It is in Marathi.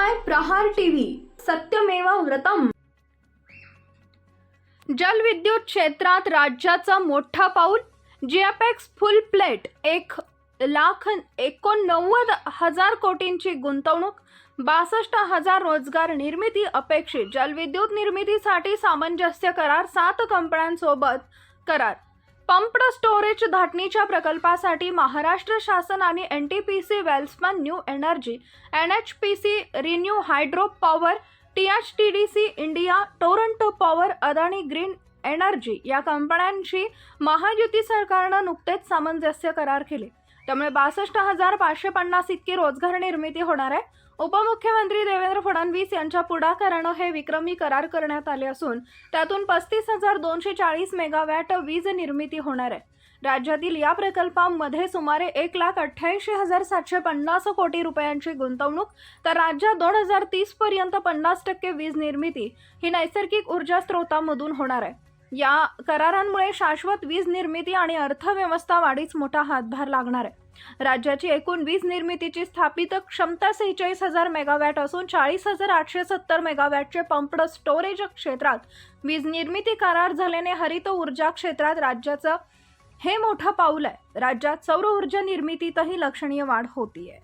पाहताय प्रहार टीव्ही, सत्यमेव व्रतम। जलविद्युत क्षेत्रात राज्याचा मोठा पाऊल। जीएपएक्स फुल प्लेट 1,89,000 कोटींची गुंतवणूक, 62,000 रोजगार निर्मिती अपेक्षित। जलविद्युत निर्मितीसाठी सामंजस्य करार, 7 कंपन्यांसोबत करार। पंप्ड स्टोरेज धाटणीच्या प्रकल्पासाठी महाराष्ट्र शासन आणि एनटीपीसी, वेल्समन new energy, NHPC, renew hydro power, THDC India, Torrent power, Adani green energy या कंपन्यांशी महायुती सरकारनं नुकतेच सामंजस्य करार केले। त्यामुळे 62,550 इतकी रोजगार निर्मिती होणार आहे। उपमुख्यमंत्री देवेंद्र फडणवीस यांच्या पुढाकाराने हे विक्रमी करार करण्यात आले असून त्यातून 35,240 मेगावॅट वीज निर्मिती होणार आहे। राज्यातील या प्रकल्पांमध्ये सुमारे 1,88,750 कोटी रुपयांची गुंतवणूक, तर राज्यात 2030 पर्यंत 50% वीज निर्मिती ही नैसर्गिक ऊर्जा स्रोतांमधून होणार आहे। या करारांमुळे शाश्वत वीज निर्मिती आणि अर्थव्यवस्था वाढीस मोठा हातभार लागणार आहे। राज्याची एकूण वीज निर्मितीची स्थापित क्षमता 46,000 मेगावॅट असून 40,870 मेगावॅटचे पंप्ड स्टोरेज क्षेत्रात वीज निर्मिती करार झाल्याने हरित ऊर्जा क्षेत्रात राज्याचं हे मोठं पाऊल आहे। राज्यात सौर ऊर्जा निर्मितीतही लक्षणीय वाढ होतीये।